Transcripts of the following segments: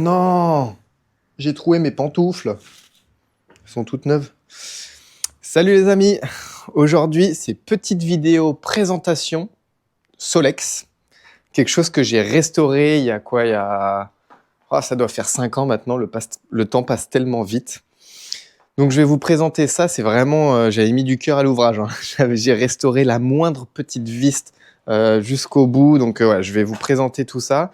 non! J'ai troué mes pantoufles. Elles sont toutes neuves. Salut les amis! Aujourd'hui, c'est petite vidéo présentation Solex. Quelque chose que j'ai restauré il y a quoi? Oh, ça doit faire 5 ans maintenant, le temps passe tellement vite. Donc je vais vous présenter ça, c'est vraiment, j'avais mis du cœur à l'ouvrage. Hein. J'ai restauré la moindre petite vis jusqu'au bout, donc ouais, je vais vous présenter tout ça.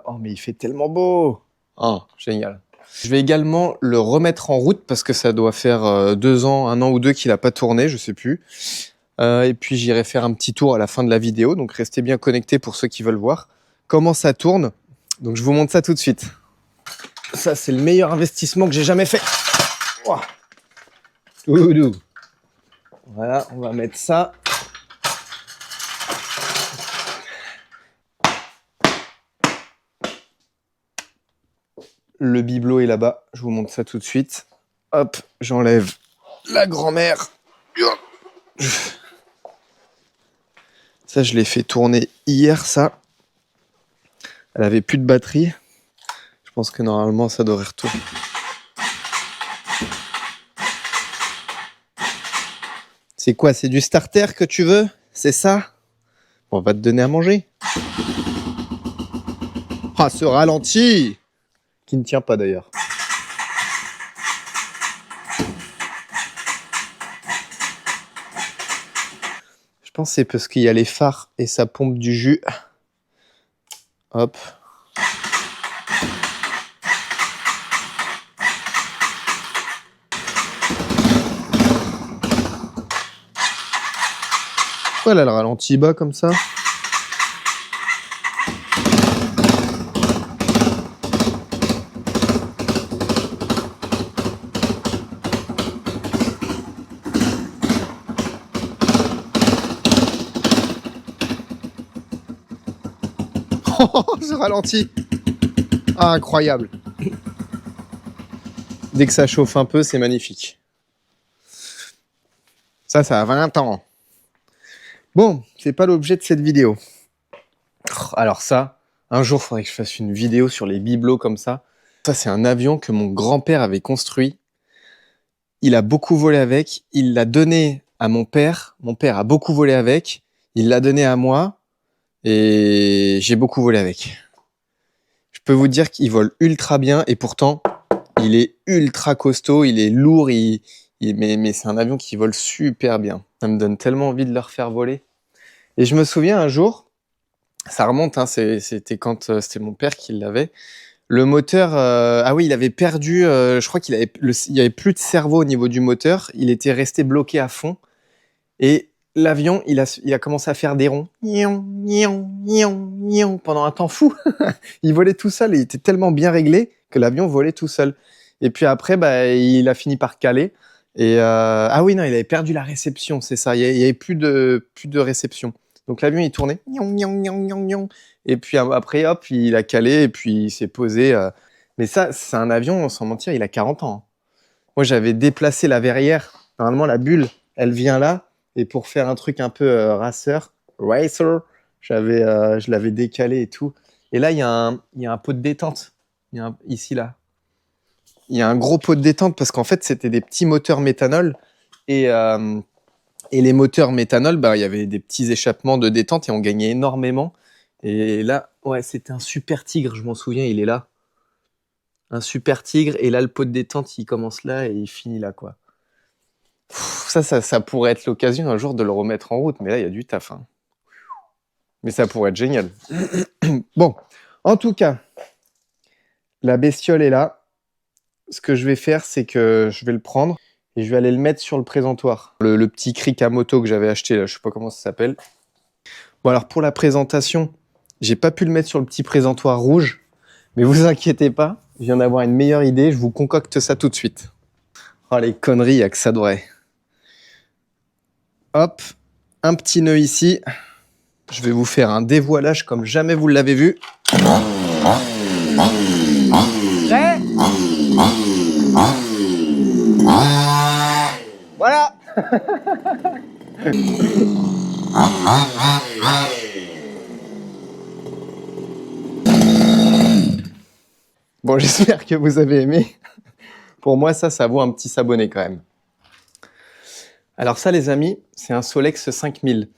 Oh mais il fait tellement beau! Oh, génial. Je vais également le remettre en route parce que ça doit faire 2 ans, 1 an ou 2 qu'il n'a pas tourné, je sais plus. Et puis j'irai faire un petit tour à la fin de la vidéo, donc restez bien connectés pour ceux qui veulent voir comment ça tourne. Donc je vous montre ça tout de suite. Ça c'est le meilleur investissement que j'ai jamais fait. Wow. Voilà, on va mettre ça. Le bibelot est là-bas, je vous montre ça tout de suite. Hop, j'enlève la grand-mère. Ça, je l'ai fait tourner hier, ça. Elle avait plus de batterie. Je pense que normalement, ça devrait retourner. C'est quoi? C'est du starter que tu veux? C'est ça? On va te donner à manger. Ah, ce ralenti! Qui ne tient pas d'ailleurs. Je pense que c'est parce qu'il y a les phares et ça pompe du jus. Hop. Pourquoi elle a le ralenti bas comme ça? Oh, ce ralenti! Ah, incroyable! Dès que ça chauffe un peu, c'est magnifique. Ça a 20 ans. Bon, c'est pas l'objet de cette vidéo. Alors ça, un jour, il faudrait que je fasse une vidéo sur les bibelots comme ça. Ça, c'est un avion que mon grand-père avait construit. Il a beaucoup volé avec. Il l'a donné à mon père. Mon père a beaucoup volé avec. Il l'a donné à moi. Et j'ai beaucoup volé avec. Je peux vous dire qu'il vole ultra bien. Et pourtant, il est ultra costaud. Il est lourd. Mais c'est un avion qui vole super bien. Ça me donne tellement envie de le refaire voler. Et je me souviens un jour, ça remonte, hein, c'était quand c'était mon père qui l'avait. Le moteur, ah oui, il avait perdu, je crois il y avait plus de cerveau au niveau du moteur. Il était resté bloqué à fond. Et l'avion, il a commencé à faire des ronds. Pendant un temps fou. Il volait tout seul. Il était tellement bien réglé que l'avion volait tout seul. Et puis après, bah, il a fini par caler. Et ah oui, non, il avait perdu la réception, c'est ça. Il y avait plus de réception. Donc l'avion, il tournait. Et puis après, hop, il a calé et puis il s'est posé. Mais ça, c'est un avion, sans mentir, il a 40 ans. Moi, j'avais déplacé la verrière. Normalement, la bulle, elle vient là. Et pour faire un truc un peu racer, je l'avais décalé et tout. Et là, il y a un pot de détente. Ici, là. Il y a un gros pot de détente parce qu'en fait, c'était des petits moteurs méthanol. Et les moteurs méthanol, bah, il y avait des petits échappements de détente et on gagnait énormément. Et là, ouais, c'était un super tigre, je m'en souviens, il est là. Un super tigre. Et là, le pot de détente, il commence là et il finit là, quoi. Ça pourrait être l'occasion un jour de le remettre en route. Mais là, il y a du taf. Hein. Mais ça pourrait être génial. Bon, en tout cas, la bestiole est là. Ce que je vais faire, c'est que je vais le prendre et je vais aller le mettre sur le présentoir. Le petit cric à moto que j'avais acheté, là, je sais pas comment ça s'appelle. Bon, alors pour la présentation, j'ai pas pu le mettre sur le petit présentoir rouge, mais vous inquiétez pas, je viens d'avoir une meilleure idée, je vous concocte ça tout de suite. Oh, les conneries, il y a que ça de vrai. Hop, un petit nœud ici. Je vais vous faire un dévoilage comme jamais vous l'avez vu. Prêt ? Voilà. Bon, j'espère que vous avez aimé. Pour moi, ça vaut un petit s'abonner quand même. Alors ça, les amis, c'est un Solex 5000.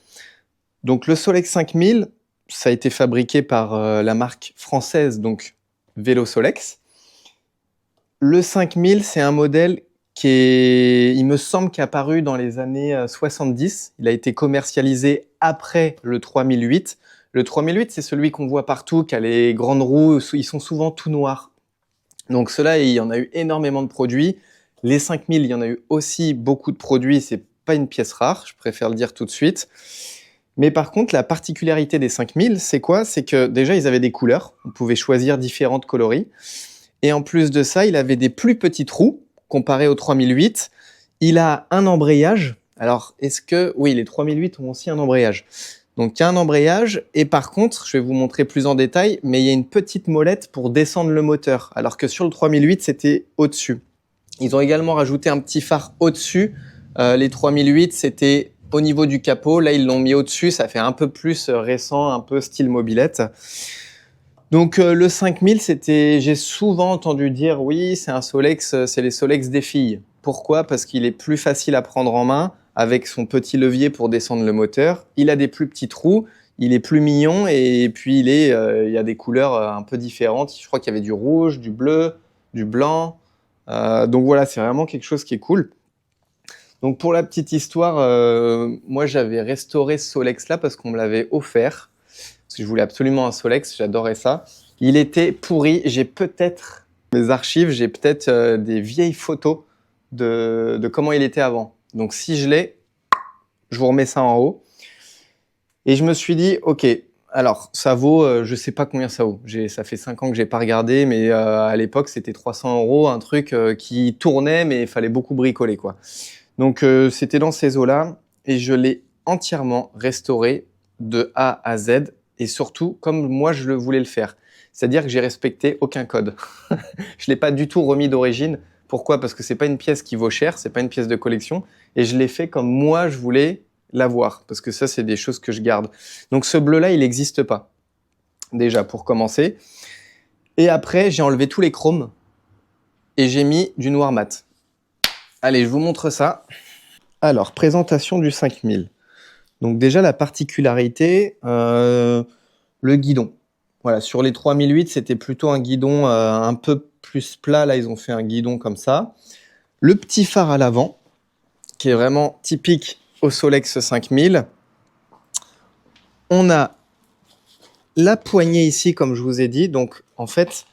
Donc le Solex 5000, ça a été fabriqué par la marque française, donc Vélo Solex. Le 5000, c'est un modèle il me semble, qui est apparu dans les années 70. Il a été commercialisé après le 3008. Le 3008, c'est celui qu'on voit partout, qui a les grandes roues, ils sont souvent tout noirs. Donc ceux-là, il y en a eu énormément de produits. Les 5000, il y en a eu aussi beaucoup de produits, c'est pas une pièce rare, je préfère le dire tout de suite. Mais par contre, la particularité des 5000, c'est quoi? C'est que déjà, ils avaient des couleurs, on pouvait choisir différentes coloris. Et en plus de ça, il avait des plus petits trous, comparé au 3008. Il a un embrayage. Alors, oui, les 3008 ont aussi un embrayage. Donc, il y a un embrayage. Et par contre, je vais vous montrer plus en détail, mais il y a une petite molette pour descendre le moteur. Alors que sur le 3008, c'était au-dessus. Ils ont également rajouté un petit phare au-dessus. Les 3008, c'était au niveau du capot. Là, ils l'ont mis au-dessus. Ça fait un peu plus récent, un peu style mobilette. Donc le 5000, j'ai souvent entendu dire oui, c'est un Solex, c'est les Solex des filles. Pourquoi? Parce qu'il est plus facile à prendre en main avec son petit levier pour descendre le moteur. Il a des plus petits trous, il est plus mignon et puis il y a des couleurs un peu différentes. Je crois qu'il y avait du rouge, du bleu, du blanc. Donc voilà, c'est vraiment quelque chose qui est cool. Donc pour la petite histoire, moi j'avais restauré ce Solex-là parce qu'on me l'avait offert. Parce que je voulais absolument un Solex, j'adorais ça. Il était pourri, j'ai peut-être mes archives, j'ai peut-être des vieilles photos de comment il était avant. Donc si je l'ai, je vous remets ça en haut. Et je me suis dit, ok, alors ça vaut, je sais pas combien ça vaut. Ça fait 5 ans que j'ai pas regardé, mais à l'époque c'était 300 €, un truc qui tournait, mais il fallait beaucoup bricoler, quoi. Donc c'était dans ces eaux-là, et je l'ai entièrement restauré de A à Z. Et surtout, comme moi, je voulais le faire. C'est-à-dire que j'ai respecté aucun code. Je ne l'ai pas du tout remis d'origine. Pourquoi? Parce que ce n'est pas une pièce qui vaut cher, ce n'est pas une pièce de collection. Et je l'ai fait comme moi, je voulais l'avoir. Parce que ça, c'est des choses que je garde. Donc ce bleu-là, il n'existe pas. Déjà, pour commencer. Et après, j'ai enlevé tous les chromes. Et j'ai mis du noir mat. Allez, je vous montre ça. Alors, présentation du 5000. Donc déjà, la particularité, le guidon. Voilà, sur les 3008, c'était plutôt un guidon un peu plus plat. Là, ils ont fait un guidon comme ça. Le petit phare à l'avant, qui est vraiment typique au Solex 5000. On a la poignée ici, comme je vous ai dit. Donc, en fait,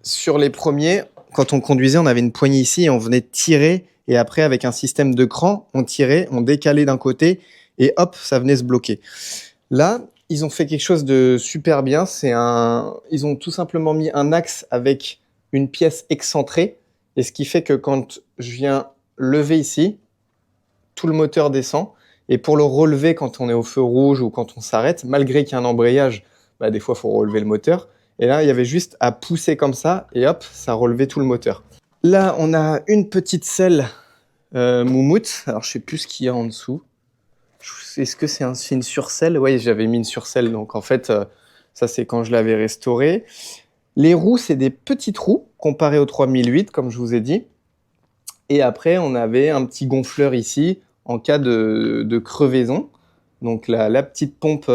sur les premiers, quand on conduisait, on avait une poignée ici et on venait tirer. Et après, avec un système de cran, on tirait, on décalait d'un côté et hop, ça venait se bloquer. Là, ils ont fait quelque chose de super bien. Ils ont tout simplement mis un axe avec une pièce excentrée. Et ce qui fait que quand je viens lever ici, tout le moteur descend. Et pour le relever quand on est au feu rouge ou quand on s'arrête, malgré qu'il y a un embrayage, des fois, il faut relever le moteur. Et là, il y avait juste à pousser comme ça et hop, ça relevait tout le moteur. Là, on a une petite selle moumoute. Alors, je sais plus ce qu'il y a en dessous. Est-ce que c'est une surselle? Oui, j'avais mis une surselle. Donc, en fait, ça, c'est quand je l'avais restauré. Les roues, c'est des petites roues comparées au 3008, comme je vous ai dit. Et après, on avait un petit gonfleur ici en cas de crevaison. Donc, la petite pompe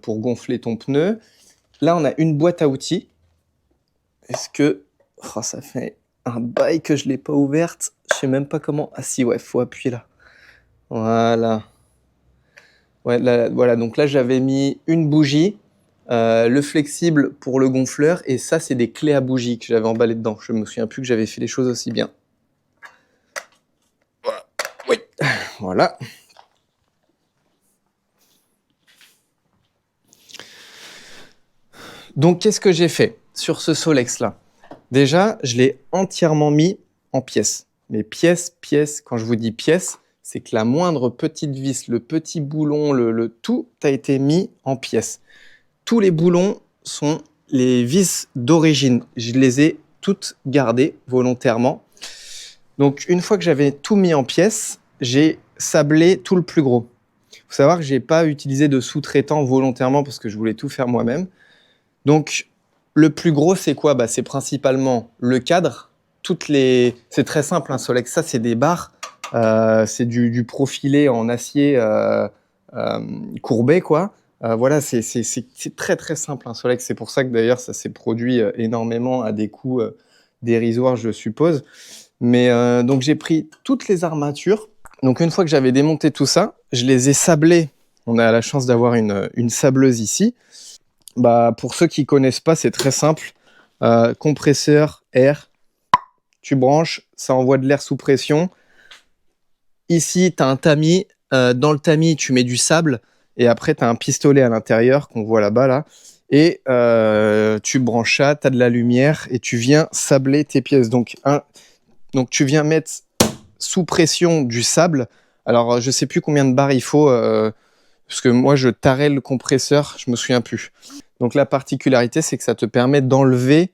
pour gonfler ton pneu. Là, on a une boîte à outils. Est-ce que... Oh, ça fait un bail que je ne l'ai pas ouverte. Je ne sais même pas comment... Ah si, ouais, il faut appuyer là. Voilà. Ouais, là, voilà, donc là, j'avais mis une bougie, le flexible pour le gonfleur, et ça, c'est des clés à bougie que j'avais emballées dedans. Je me souviens plus que j'avais fait les choses aussi bien. Voilà. Oui. Voilà. Donc, qu'est-ce que j'ai fait sur ce Solex-là? Déjà, je l'ai entièrement mis en pièces. Mais pièces, quand je vous dis pièces, c'est que la moindre petite vis, le petit boulon, tout a été mis en pièces. Tous les boulons sont les vis d'origine. Je les ai toutes gardées volontairement. Donc, une fois que j'avais tout mis en pièces, j'ai sablé tout le plus gros. Il faut savoir que je n'ai pas utilisé de sous-traitant volontairement parce que je voulais tout faire moi-même. Donc, Le plus gros, c'est quoi? Bah, c'est principalement le cadre. C'est très simple, un Solex. Ça, c'est des barres. C'est du profilé en acier courbé, quoi. Voilà, c'est très très simple, un Solex. C'est pour ça que d'ailleurs, ça s'est produit énormément à des coûts dérisoires, je suppose. Mais donc, j'ai pris toutes les armatures. Donc, une fois que j'avais démonté tout ça, je les ai sablées. On a la chance d'avoir une sableuse ici. Bah, pour ceux qui connaissent pas, c'est très simple. Compresseur, air, tu branches, ça envoie de l'air sous pression. Ici, tu as un tamis. Dans le tamis, tu mets du sable. Et après, tu as un pistolet à l'intérieur qu'on voit là-bas. Là. Et tu branches ça, tu as de la lumière et tu viens sabler tes pièces. Donc tu viens mettre sous pression du sable. Alors, je sais plus combien de barres il faut. Parce que moi, je tarais le compresseur, je me souviens plus. Donc la particularité, c'est que ça te permet d'enlever,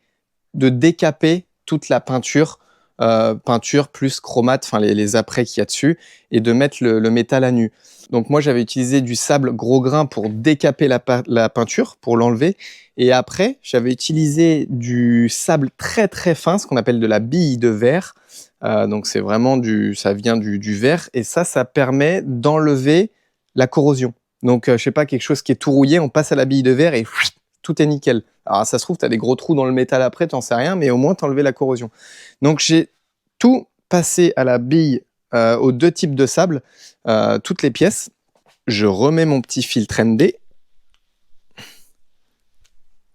de décaper toute la peinture, peinture plus chromate, enfin les apprêts qu'il y a dessus, et de mettre le métal à nu. Donc moi, j'avais utilisé du sable gros grain pour décaper la peinture, pour l'enlever. Et après, j'avais utilisé du sable très très fin, ce qu'on appelle de la bille de verre. Donc c'est vraiment ça vient du verre. Et ça permet d'enlever la corrosion. Donc, je sais pas, quelque chose qui est tout rouillé, on passe à la bille de verre et tout est nickel. Alors, ça se trouve, tu as des gros trous dans le métal après, t'en sais rien, mais au moins, tu as enlevé la corrosion. Donc, j'ai tout passé à la bille, aux deux types de sable, toutes les pièces. Je remets mon petit filtre ND.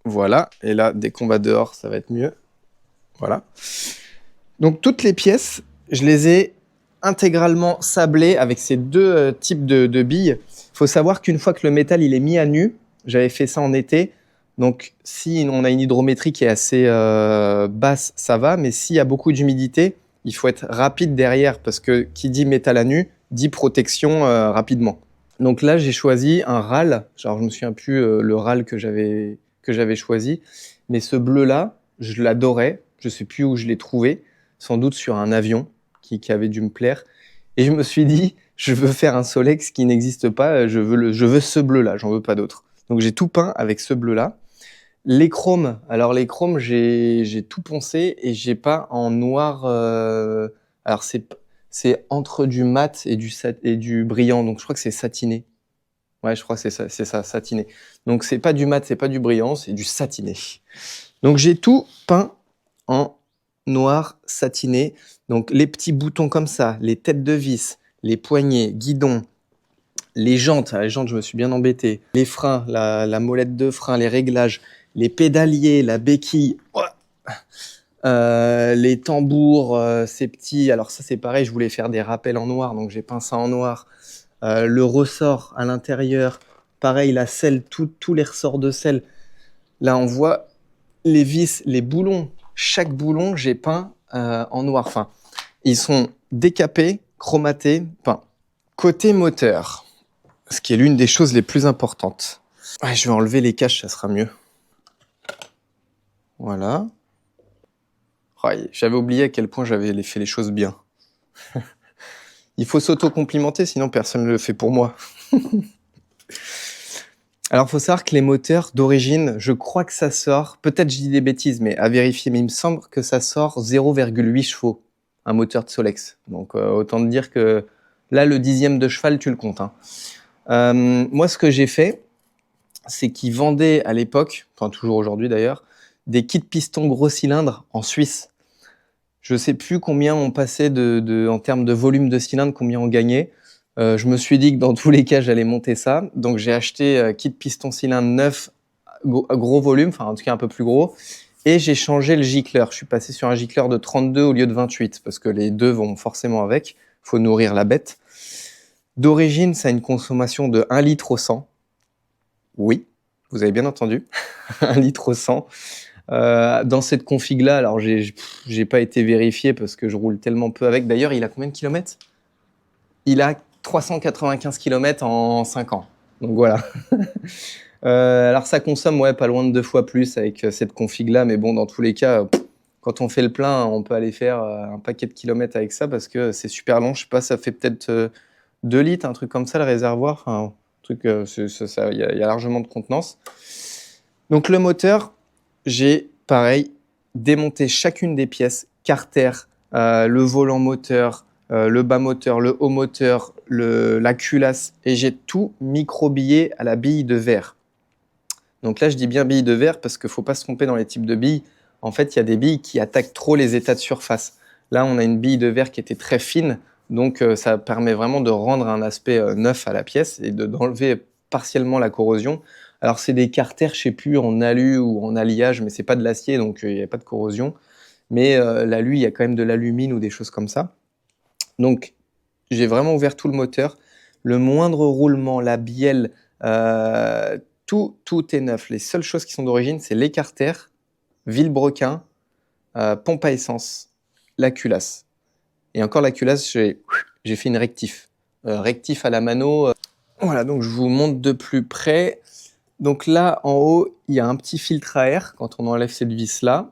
Voilà. Et là, dès qu'on va dehors, ça va être mieux. Voilà. Donc, toutes les pièces, je les ai intégralement sablées avec ces deux types de billes. Il faut savoir qu'une fois que le métal il est mis à nu, j'avais fait ça en été, donc si on a une hydrométrie qui est assez basse, ça va, mais s'il y a beaucoup d'humidité, il faut être rapide derrière, parce que qui dit métal à nu, dit protection rapidement. Donc là, j'ai choisi un râle, genre je me souviens plus le râle que j'avais choisi, mais ce bleu-là, je l'adorais, je sais plus où je l'ai trouvé, sans doute sur un avion qui avait dû me plaire, et je me suis dit, je veux faire un Solex qui n'existe pas, je veux ce bleu-là, j'en veux pas d'autre. Donc j'ai tout peint avec ce bleu-là. Les chromes, alors les chromes, j'ai tout poncé et j'ai pas en noir. Alors c'est entre du mat et du brillant, donc je crois que c'est satiné. Ouais, je crois que c'est ça, satiné. Donc c'est pas du mat, c'est pas du brillant, c'est du satiné. Donc j'ai tout peint en noir satiné. Donc les petits boutons comme ça, les têtes de vis, les poignées, guidons, les jantes, je me suis bien embêté. Les freins, la molette de frein, les réglages, les pédaliers, la béquille, les tambours, ces petits. Alors ça c'est pareil, je voulais faire des rappels en noir, donc j'ai peint ça en noir. Le ressort à l'intérieur, pareil, la selle, tous les ressorts de selle. Là on voit les vis, les boulons. Chaque boulon, j'ai peint en noir. Enfin, ils sont décapés, chromatés. Enfin, côté moteur, ce qui est l'une des choses les plus importantes. Ouais, je vais enlever les caches, ça sera mieux. Voilà. Ouais, j'avais oublié à quel point j'avais fait les choses bien. Il faut s'auto-complimenter, sinon personne ne le fait pour moi. Alors, il faut savoir que les moteurs d'origine, je crois que ça sort, peut-être je dis des bêtises, mais à vérifier, mais il me semble que ça sort 0,8 chevaux, un moteur de Solex. Donc, autant te dire que là, le 10e de cheval, tu le comptes. Hein. Moi, ce que j'ai fait, c'est qu'ils vendaient à l'époque, enfin toujours aujourd'hui d'ailleurs, des kits pistons gros cylindres en Suisse. Je sais plus combien on passait en termes de volume de cylindre, combien on gagnait. Je me suis dit que dans tous les cas, j'allais monter ça. Donc, j'ai acheté kit piston cylindre neuf, gros volume, enfin en tout cas un peu plus gros. Et j'ai changé le gicleur. Je suis passé sur un gicleur de 32 au lieu de 28, parce que les deux vont forcément avec. Il faut nourrir la bête. D'origine, ça a une consommation de 1 litre au 100. Oui, vous avez bien entendu. 1 litre au 100. Dans cette config-là, alors j'ai pas été vérifié parce que je roule tellement peu avec. D'ailleurs, il a combien de kilomètres ? Il a 395 km en 5 ans. Donc voilà. Alors ça consomme pas loin de 2 fois plus avec cette config-là, mais bon, dans tous les cas, quand on fait le plein, on peut aller faire un paquet de kilomètres avec ça parce que c'est super long. Je sais pas, ça fait peut-être 2 litres, un truc comme ça, le réservoir. Enfin, il y a largement de contenance. Donc le moteur, j'ai, pareil, démonté chacune des pièces, carter, le volant moteur, le bas moteur, le haut moteur, la culasse, et j'ai tout microbillé à la bille de verre. Donc là, je dis bien bille de verre parce qu'il ne faut pas se tromper dans les types de billes. En fait, il y a des billes qui attaquent trop les états de surface. Là, on a une bille de verre qui était très fine, donc ça permet vraiment de rendre un aspect neuf à la pièce et d'enlever partiellement la corrosion. Alors, c'est des carters, je ne sais plus, en alu ou en alliage, mais ce n'est pas de l'acier, donc il n'y a pas de corrosion. Mais l'alu, il y a quand même de l'alumine ou des choses comme ça. Donc, j'ai vraiment ouvert tout le moteur. Le moindre roulement, la bielle, tout est neuf. Les seules choses qui sont d'origine, c'est les carters, vilebrequin, pompe à essence, la culasse. Et encore la culasse, j'ai fait une rectif. Rectif à la mano. Voilà, donc je vous montre de plus près. Donc là, en haut, il y a un petit filtre à air quand on enlève cette vis-là,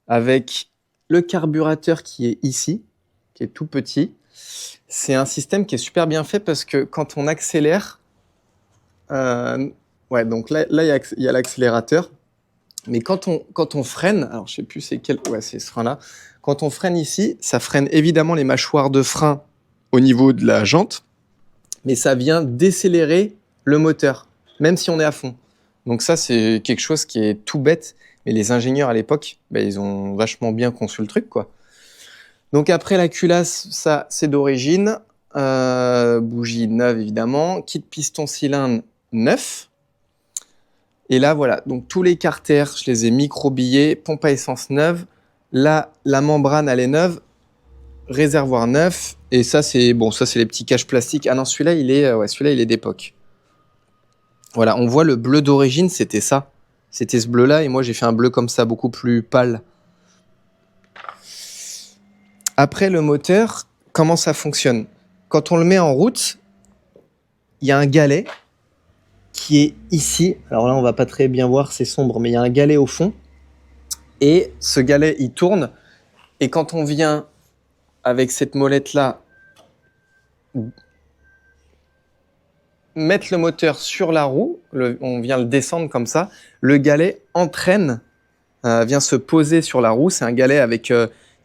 avec le carburateur qui est ici, qui est tout petit. C'est un système qui est super bien fait parce que quand on accélère, ouais, donc là il y a l'accélérateur, mais quand on freine, alors je sais plus c'est quel, ouais, c'est ce frein-là. Quand on freine ici, ça freine évidemment les mâchoires de frein au niveau de la jante, mais ça vient décélérer le moteur, même si on est à fond. Donc ça, c'est quelque chose qui est tout bête, mais les ingénieurs à l'époque, ils ont vachement bien conçu le truc, quoi. Donc après la culasse, ça c'est d'origine, bougie neuve évidemment, kit piston cylindre neuf. Et là voilà, donc tous les carters, je les ai microbillés, pompe à essence neuve. Là, la membrane elle est neuve, réservoir neuf. Et ça c'est bon, ça c'est les petits caches plastiques. Ah non, celui-là il est d'époque. Voilà, on voit le bleu d'origine, c'était ça. C'était ce bleu-là et moi j'ai fait un bleu comme ça, beaucoup plus pâle. Après, le moteur, comment ça fonctionne? Quand on le met en route, il y a un galet qui est ici. Alors là, on va pas très bien voir, c'est sombre, mais il y a un galet au fond. Et ce galet, il tourne. Et quand on vient avec cette molette-là, mettre le moteur sur la roue, on vient le descendre comme ça, le galet entraîne, vient se poser sur la roue. C'est un galet avec...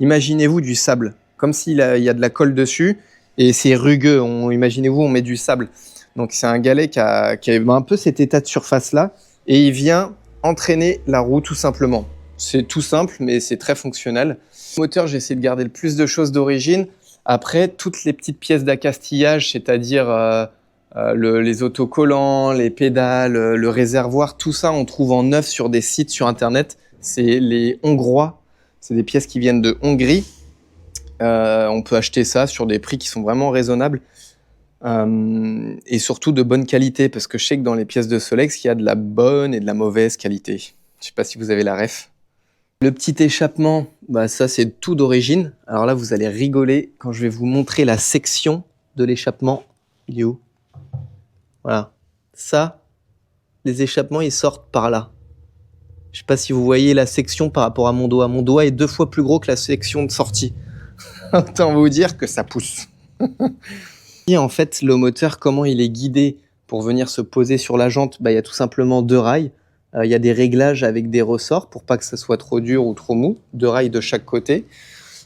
imaginez-vous du sable, comme s'il y a de la colle dessus, et c'est rugueux. Imaginez-vous, on met du sable. Donc c'est un galet qui a un peu cet état de surface-là, et il vient entraîner la roue tout simplement. C'est tout simple, mais c'est très fonctionnel. Le moteur, j'ai essayé de garder le plus de choses d'origine. Après, toutes les petites pièces d'accastillage, c'est-à-dire les autocollants, les pédales, le réservoir, tout ça, on trouve en neuf sur des sites sur Internet. C'est les Hongrois. C'est des pièces qui viennent de Hongrie. On peut acheter ça sur des prix qui sont vraiment raisonnables. Et surtout de bonne qualité, parce que je sais que dans les pièces de Solex, il y a de la bonne et de la mauvaise qualité. Je ne sais pas si vous avez la ref. Le petit échappement, ça c'est tout d'origine. Alors là, vous allez rigoler quand je vais vous montrer la section de l'échappement. Il est où? Voilà. Ça, les échappements, ils sortent par là. Je sais pas si vous voyez la section par rapport à mon doigt. Mon doigt est 2 fois plus gros que la section de sortie. Autant vous dire que ça pousse. Et en fait, le moteur, comment il est guidé pour venir se poser sur la jante? Il y a tout simplement 2 rails. Il y a des réglages avec des ressorts pour pas que ça soit trop dur ou trop mou. 2 rails de chaque côté.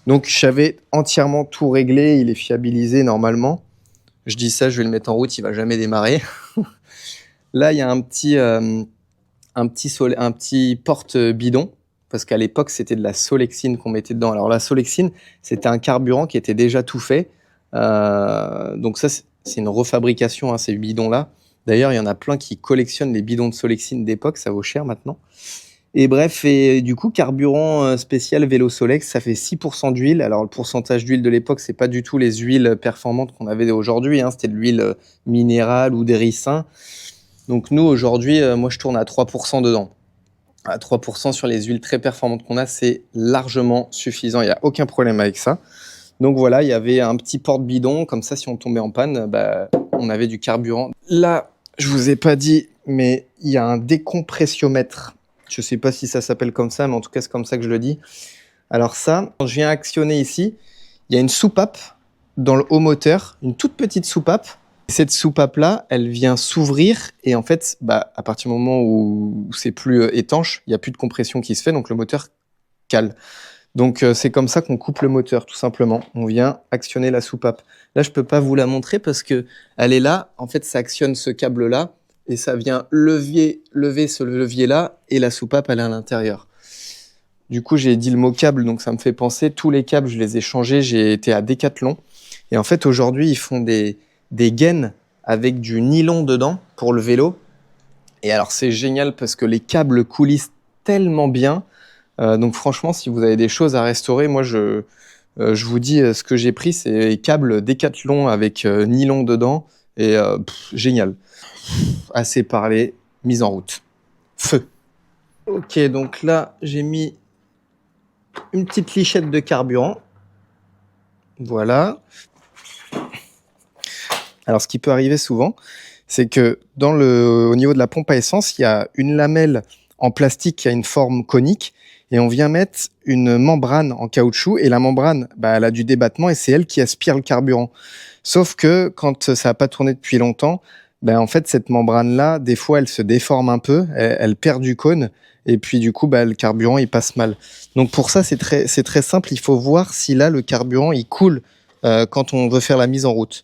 Donc j'avais entièrement tout réglé. Il est fiabilisé normalement. Je dis ça, je vais le mettre en route, il va jamais démarrer. Là, il y a un petit porte-bidon, parce qu'à l'époque, c'était de la Solexine qu'on mettait dedans. Alors la Solexine, c'était un carburant qui était déjà tout fait. Donc ça, c'est une refabrication, ces bidons-là. D'ailleurs, il y en a plein qui collectionnent les bidons de Solexine d'époque, ça vaut cher maintenant. Et bref, et du coup, carburant spécial vélo Solex, ça fait 6% d'huile. Alors, le pourcentage d'huile de l'époque, c'est pas du tout les huiles performantes qu'on avait aujourd'hui. C'était de l'huile minérale ou des ricins. Donc, nous, aujourd'hui, moi, je tourne à 3% dedans. À 3% sur les huiles très performantes qu'on a, c'est largement suffisant. Il n'y a aucun problème avec ça. Donc, voilà, il y avait un petit porte-bidon. Comme ça, si on tombait en panne, on avait du carburant. Là, je vous ai pas dit, mais il y a un décompressiomètre. Je ne sais pas si ça s'appelle comme ça, mais en tout cas, c'est comme ça que je le dis. Alors ça, quand je viens actionner ici, il y a une soupape dans le haut moteur, une toute petite soupape. Cette soupape-là, elle vient s'ouvrir et en fait, bah, à partir du moment où c'est plus étanche, il n'y a plus de compression qui se fait, donc le moteur cale. Donc c'est comme ça qu'on coupe le moteur, tout simplement. On vient actionner la soupape. Là, je peux pas vous la montrer parce que elle est là. En fait, ça actionne ce câble-là et ça vient lever ce levier-là et la soupape, elle est à l'intérieur. Du coup, j'ai dit le mot câble, donc ça me fait penser. Tous les câbles, je les ai changés. J'ai été à Decathlon. Et en fait, aujourd'hui, ils font des gaines avec du nylon dedans pour le vélo. Et alors, c'est génial parce que les câbles coulissent tellement bien. Donc franchement, si vous avez des choses à restaurer, moi je vous dis ce que j'ai pris, c'est les câbles Decathlon avec nylon dedans et génial. Assez parlé, mise en route. Feu. Ok, donc là j'ai mis une petite lichette de carburant. Voilà. Alors ce qui peut arriver souvent, c'est que au niveau de la pompe à essence, il y a une lamelle en plastique qui a une forme conique et on vient mettre une membrane en caoutchouc et la membrane, bah, elle a du débattement et c'est elle qui aspire le carburant. Sauf que quand ça n'a pas tourné depuis longtemps, bah, en fait cette membrane-là, des fois elle se déforme un peu, elle perd du cône et puis du coup bah, le carburant il passe mal. Donc pour ça c'est très simple, il faut voir si là le carburant il coule quand on veut faire la mise en route.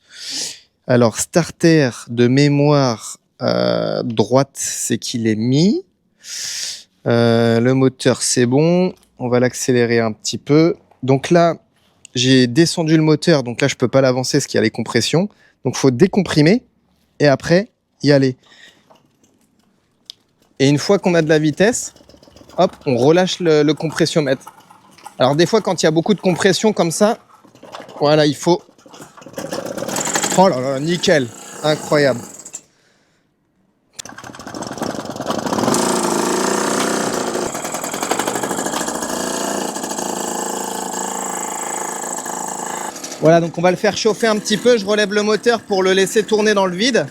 Alors, starter de mémoire droite, c'est qu'il est mis. Le moteur, c'est bon. On va l'accélérer un petit peu. Donc là, j'ai descendu le moteur. Donc là, je peux pas l'avancer parce qu'il y a les compressions. Donc, il faut décomprimer et après, y aller. Et une fois qu'on a de la vitesse, hop, on relâche le compressiomètre. Alors, des fois, quand il y a beaucoup de compression comme ça, voilà, il faut... Oh là là, nickel, incroyable. Voilà, donc on va le faire chauffer un petit peu. Je relève le moteur pour le laisser tourner dans le vide.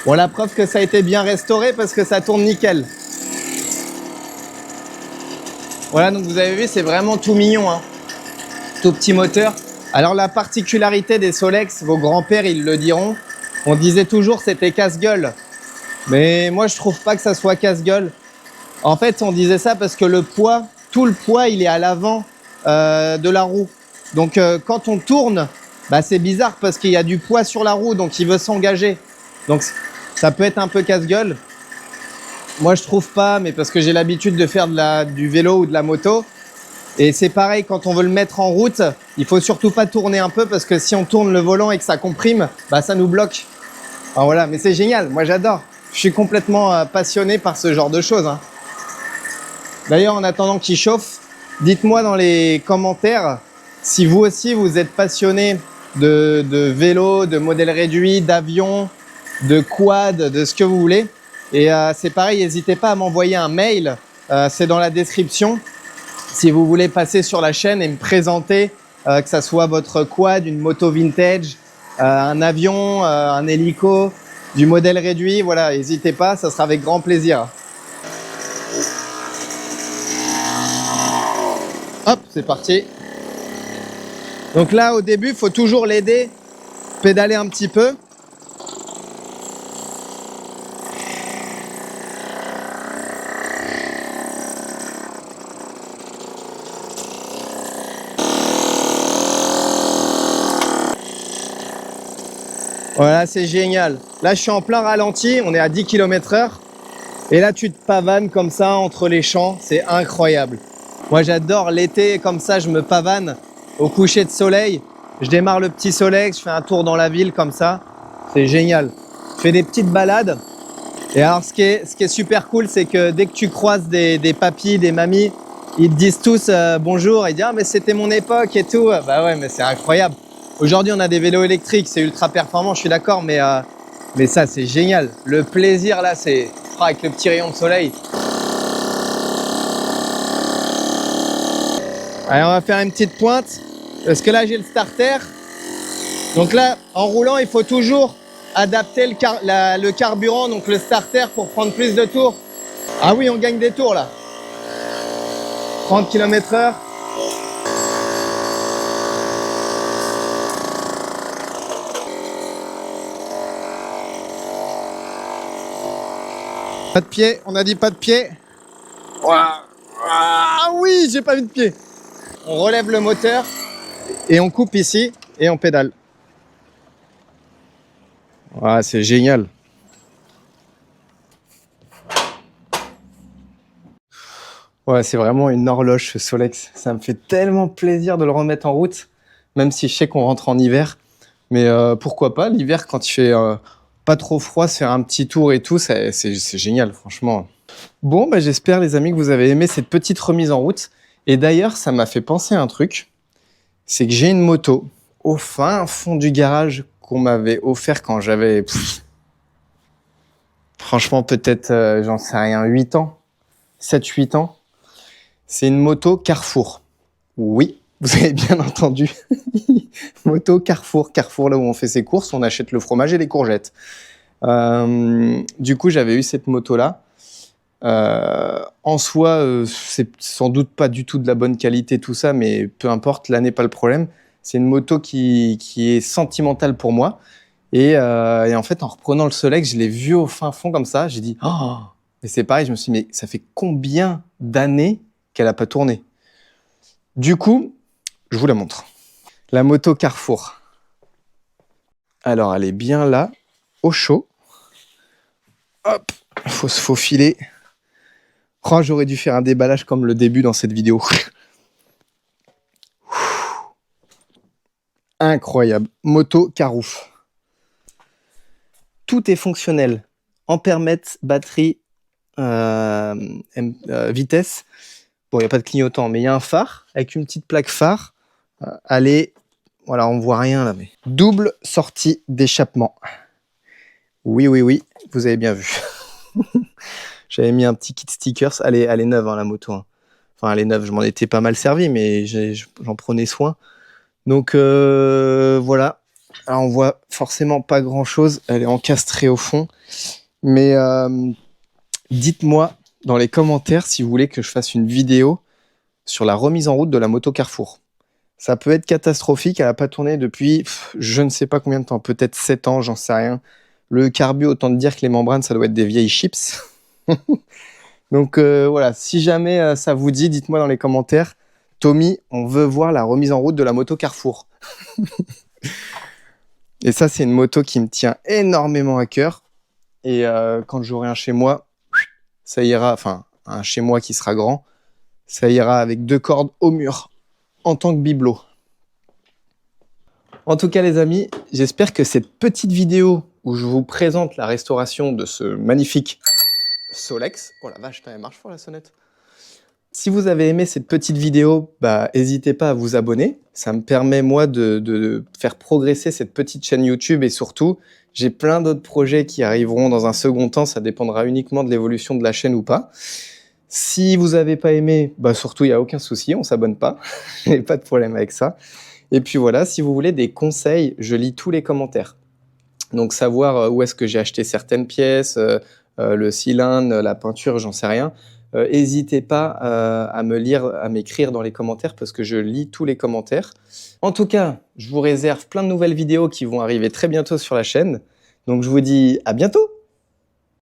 Bon, la preuve que ça a été bien restauré parce que ça tourne nickel. Voilà, donc vous avez vu, c'est vraiment tout mignon, hein. Tout petit moteur. Alors la particularité des Solex, vos grands-pères, ils le diront, on disait toujours c'était casse-gueule. Mais moi, je trouve pas que ça soit casse-gueule. En fait, on disait ça parce que le poids, tout le poids, il est à l'avant de la roue. Donc quand on tourne, bah, c'est bizarre parce qu'il y a du poids sur la roue, donc il veut s'engager. Donc ça peut être un peu casse-gueule. Moi je trouve pas, mais parce que j'ai l'habitude de faire du vélo ou de la moto. Et c'est pareil, quand on veut le mettre en route, il faut surtout pas tourner un peu parce que si on tourne le volant et que ça comprime, bah ça nous bloque. Alors voilà, mais c'est génial, moi j'adore. Je suis complètement passionné par ce genre de choses, hein. D'ailleurs, en attendant qu'il chauffe, dites-moi dans les commentaires si vous aussi vous êtes passionné de vélo, de modèles réduits, d'avions, de quad, de ce que vous voulez. Et c'est pareil, n'hésitez pas à m'envoyer un mail, c'est dans la description. Si vous voulez passer sur la chaîne et me présenter, que ça soit votre quad, une moto vintage, un avion, un hélico, du modèle réduit, voilà, n'hésitez pas, ça sera avec grand plaisir. Hop, c'est parti. Donc là, au début, il faut toujours l'aider, pédaler un petit peu. Voilà, c'est génial. Là, je suis en plein ralenti, on est à 10 km/h. Et là, tu te pavanes comme ça entre les champs, c'est incroyable. Moi, j'adore l'été, comme ça, je me pavane au coucher de soleil. Je démarre le petit soleil, je fais un tour dans la ville comme ça. C'est génial. Je fais des petites balades. Et alors, ce qui est super cool, c'est que dès que tu croises des papis, des mamies, ils te disent tous bonjour. Ils disent « Ah, mais c'était mon époque et tout. » Bah ouais, mais c'est incroyable. Aujourd'hui, on a des vélos électriques, c'est ultra performant, je suis d'accord, mais ça, c'est génial. Le plaisir, là, c'est avec le petit rayon de soleil. Allez, on va faire une petite pointe, parce que là, j'ai le starter. Donc là, en roulant, il faut toujours adapter le carburant, donc le starter, pour prendre plus de tours. Ah oui, on gagne des tours, là. 30 km/h. Pas de pied, on a dit pas de pied. Ah oui, j'ai pas vu de pied. On relève le moteur et on coupe ici et on pédale. Ouais, c'est génial. Ouais, c'est vraiment une horloge ce Solex. Ça me fait tellement plaisir de le remettre en route, même si je sais qu'on rentre en hiver. Mais pourquoi pas, l'hiver quand il fait pas trop froid, se faire un petit tour et tout, c'est génial, franchement. Bon, bah, j'espère les amis que vous avez aimé cette petite remise en route. Et d'ailleurs, ça m'a fait penser à un truc. C'est que j'ai une moto au fin fond du garage qu'on m'avait offert quand j'avais, franchement, peut-être, j'en sais rien, 8 ans, 7-8 ans. C'est une moto Carrefour. Oui, vous avez bien entendu. Moto Carrefour. Carrefour, là où on fait ses courses, on achète le fromage et les courgettes. Du coup, j'avais eu cette moto-là. En soi, c'est sans doute pas du tout de la bonne qualité, tout ça, mais peu importe, là n'est pas le problème. C'est une moto qui est sentimentale pour moi. Et en fait, en reprenant le Solex, je l'ai vu au fin fond comme ça. J'ai dit, oh! Et c'est pareil, je me suis dit, mais ça fait combien d'années qu'elle n'a pas tourné? Du coup, je vous la montre. La moto Carrefour. Alors, elle est bien là, au chaud. Hop, il faut se faufiler. Oh, j'aurais dû faire un déballage comme le début dans cette vidéo. Incroyable. Moto Carouf. Tout est fonctionnel. Ampèremètre, batterie, vitesse. Bon, il n'y a pas de clignotant, mais il y a un phare avec une petite plaque phare. Allez, voilà, on voit rien là. Mais... Double sortie d'échappement. Oui, oui, oui, vous avez bien vu. J'avais mis un petit kit stickers. Elle est neuve, hein, la moto. Hein. Enfin, elle est neuve, je m'en étais pas mal servi, mais j'en prenais soin. Donc, voilà. Alors, on voit forcément pas grand-chose. Elle est encastrée au fond. Mais dites-moi dans les commentaires si vous voulez que je fasse une vidéo sur la remise en route de la moto Carrefour. Ça peut être catastrophique. Elle n'a pas tourné depuis je ne sais pas combien de temps. Peut-être 7 ans, j'en sais rien. Le carbu, autant te dire que les membranes, ça doit être des vieilles chips. Donc voilà, si jamais ça vous dit, dites-moi dans les commentaires. Tommy, on veut voir la remise en route de la moto Carrefour. Et ça, c'est une moto qui me tient énormément à cœur. Et quand j'aurai un chez moi, ça ira, enfin, un chez moi qui sera grand, ça ira avec 2 cordes au mur, en tant que bibelot. En tout cas, les amis, j'espère que cette petite vidéo où je vous présente la restauration de ce magnifique Solex... Oh la vache, elle marche fort la sonnette. Si vous avez aimé cette petite vidéo, bah, n'hésitez pas à vous abonner. Ça me permet, moi, de faire progresser cette petite chaîne YouTube. Et surtout, j'ai plein d'autres projets qui arriveront dans un second temps. Ça dépendra uniquement de l'évolution de la chaîne ou pas. Si vous n'avez pas aimé, bah, surtout, il n'y a aucun souci. On ne s'abonne pas. Il n'y a pas de problème avec ça. Et puis voilà, si vous voulez des conseils, je lis tous les commentaires. Donc, savoir où est-ce que j'ai acheté certaines pièces, le cylindre, la peinture, j'en sais rien. N'hésitez pas à m'écrire dans les commentaires parce que je lis tous les commentaires. En tout cas, je vous réserve plein de nouvelles vidéos qui vont arriver très bientôt sur la chaîne. Donc je vous dis à bientôt!